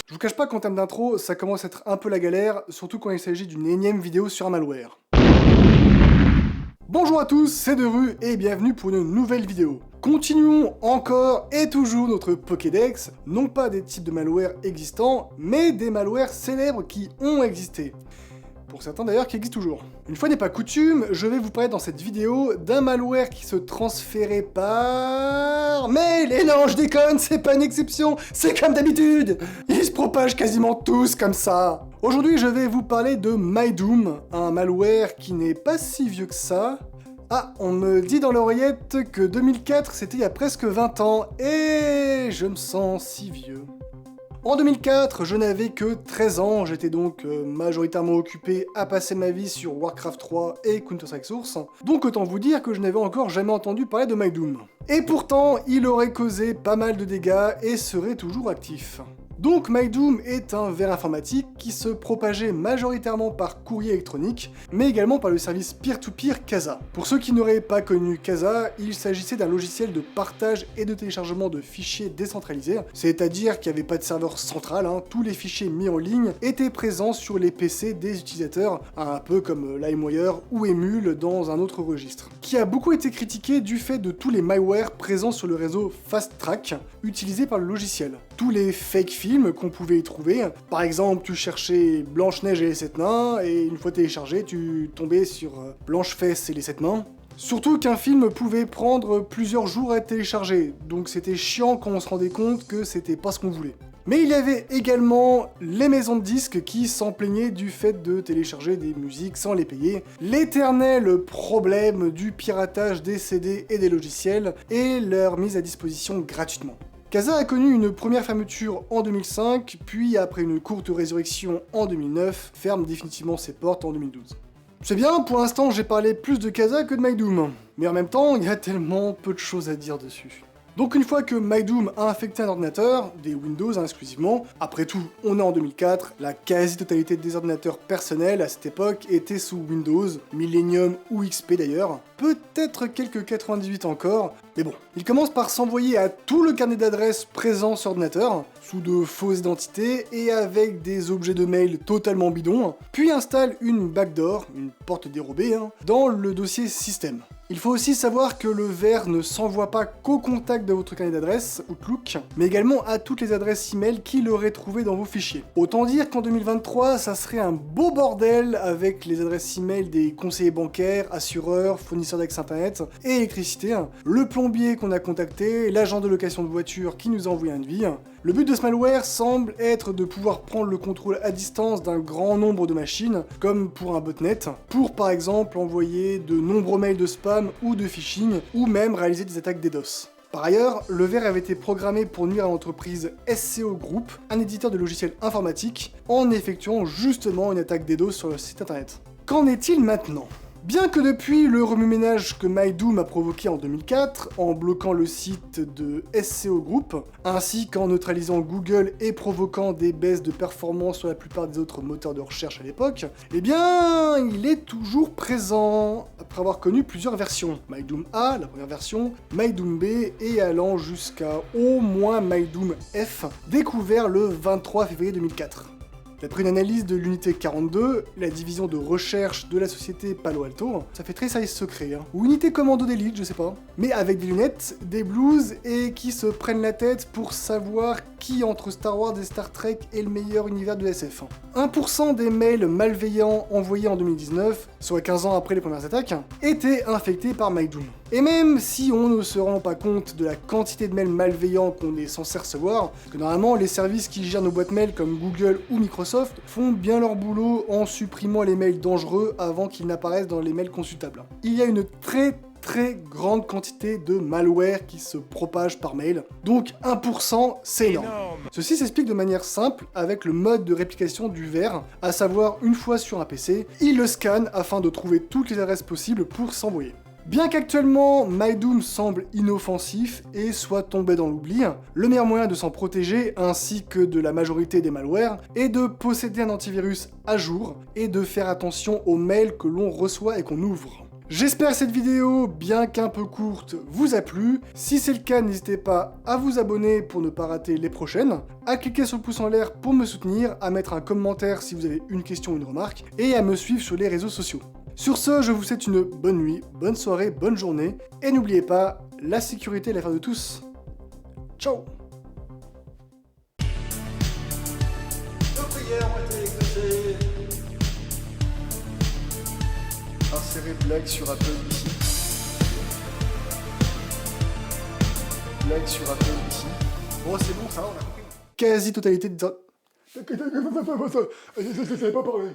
Je vous cache pas qu'en termes d'intro, ça commence à être un peu la galère, surtout quand il s'agit d'une énième vidéo sur un malware. Bonjour à tous, c'est Deru et bienvenue pour une nouvelle vidéo. Continuons encore et toujours notre Pokédex, non pas des types de malware existants, mais des malwares célèbres qui ont existé. Pour certains d'ailleurs qui existent toujours. Une fois n'est pas coutume, je vais vous parler dans cette vidéo d'un malware qui se transférait par mail. Et non, je déconne, c'est pas une exception, c'est comme d'habitude. Ils se propagent quasiment tous comme ça. Aujourd'hui, je vais vous parler de MyDoom, un malware qui n'est pas si vieux que ça. Ah, on me dit dans l'oreillette que 2004, c'était il y a presque 20 ans, et je me sens si vieux. En 2004, je n'avais que 13 ans, j'étais donc majoritairement occupé à passer ma vie sur Warcraft 3 et Counter-Strike Source, donc autant vous dire que je n'avais encore jamais entendu parler de MyDoom. Et pourtant, il aurait causé pas mal de dégâts et serait toujours actif. Donc MyDoom est un ver informatique qui se propageait majoritairement par courrier électronique, mais également par le service peer-to-peer Kazaa. Pour ceux qui n'auraient pas connu Kazaa, il s'agissait d'un logiciel de partage et de téléchargement de fichiers décentralisés, c'est-à-dire qu'il n'y avait pas de serveur central, tous les fichiers mis en ligne étaient présents sur les PC des utilisateurs, un peu comme LimeWire ou Emule dans un autre registre, qui a beaucoup été critiqué du fait de tous les malwares présents sur le réseau Fast Track, utilisé par le logiciel. Tous les fake films qu'on pouvait y trouver. Par exemple, tu cherchais Blanche-Neige et les 7 nains, et une fois téléchargé, tu tombais sur Blanche-Fesse et les 7 nains. Surtout qu'un film pouvait prendre plusieurs jours à être téléchargé, donc c'était chiant quand on se rendait compte que c'était pas ce qu'on voulait. Mais il y avait également les maisons de disques qui s'en plaignaient du fait de télécharger des musiques sans les payer, l'éternel problème du piratage des CD et des logiciels, et leur mise à disposition gratuitement. Kazaa a connu une première fermeture en 2005, puis après une courte résurrection en 2009, ferme définitivement ses portes en 2012. C'est bien, pour l'instant j'ai parlé plus de Kazaa que de MyDoom, mais en même temps il y a tellement peu de choses à dire dessus. Donc une fois que MyDoom a infecté un ordinateur, des Windows exclusivement, après tout on est en 2004, la quasi-totalité des ordinateurs personnels à cette époque étaient sous Windows, Millennium ou XP d'ailleurs, peut-être quelques 98 encore, mais bon. Il commence par s'envoyer à tout le carnet d'adresses présent sur ordinateur, sous de fausses identités et avec des objets de mail totalement bidons, puis installe une backdoor, une porte dérobée, dans le dossier système. Il faut aussi savoir que le ver ne s'envoie pas qu'au contact de votre carnet d'adresses, Outlook, mais également à toutes les adresses email qu'il aurait trouvées dans vos fichiers. Autant dire qu'en 2023, ça serait un beau bordel avec les adresses email des conseillers bancaires, assureurs, fournisseurs d'accès internet et électricité, le plombier qu'on a contacté, l'agent de location de voiture qui nous a envoyé un devis. Le but de ce malware semble être de pouvoir prendre le contrôle à distance d'un grand nombre de machines, comme pour un botnet, pour par exemple envoyer de nombreux mails de spam ou de phishing, ou même réaliser des attaques DDoS. Par ailleurs, le ver avait été programmé pour nuire à l'entreprise SCO Group, un éditeur de logiciels informatiques, en effectuant justement une attaque DDoS sur le site internet. Qu'en est-il maintenant ? Bien que depuis le remue-ménage que MyDoom a provoqué en 2004, en bloquant le site de SCO Group, ainsi qu'en neutralisant Google et provoquant des baisses de performance sur la plupart des autres moteurs de recherche à l'époque, eh bien, il est toujours présent, après avoir connu plusieurs versions. MyDoom A, la première version, MyDoom B, et allant jusqu'à au moins MyDoom F, découvert le 23 février 2004. D'après une analyse de l'unité 42, la division de recherche de la société Palo Alto, ça fait très service secret, ou unité commando d'élite, je sais pas, mais avec des lunettes, des blouses et qui se prennent la tête pour savoir qui entre Star Wars et Star Trek est le meilleur univers de SF. 1% des mails malveillants envoyés en 2019, soit 15 ans après les premières attaques, étaient infectés par MyDoom. Et même si on ne se rend pas compte de la quantité de mails malveillants qu'on est censé recevoir, parce que normalement les services qui gèrent nos boîtes mail comme Google ou Microsoft font bien leur boulot en supprimant les mails dangereux avant qu'ils n'apparaissent dans les mails consultables. Il y a une très grande quantité de malware qui se propage par mail, donc 1% c'est énorme. Ceci s'explique de manière simple avec le mode de réplication du ver, à savoir une fois sur un PC, il le scanne afin de trouver toutes les adresses possibles pour s'envoyer. Bien qu'actuellement MyDoom semble inoffensif et soit tombé dans l'oubli, le meilleur moyen de s'en protéger ainsi que de la majorité des malwares est de posséder un antivirus à jour et de faire attention aux mails que l'on reçoit et qu'on ouvre. J'espère que cette vidéo, bien qu'un peu courte, vous a plu. Si c'est le cas, n'hésitez pas à vous abonner pour ne pas rater les prochaines, à cliquer sur le pouce en l'air pour me soutenir, à mettre un commentaire si vous avez une question ou une remarque, et à me suivre sur les réseaux sociaux. Sur ce, je vous souhaite une bonne nuit, bonne soirée, bonne journée, et n'oubliez pas, la sécurité est l'affaire de tous. Ciao. Nos prières ont été exaucées. Insérer blague sur Apple ici. Blague sur Apple ici. Bon, c'est bon, ça va, on a compris. Quasi-totalité des... C'est pas parler.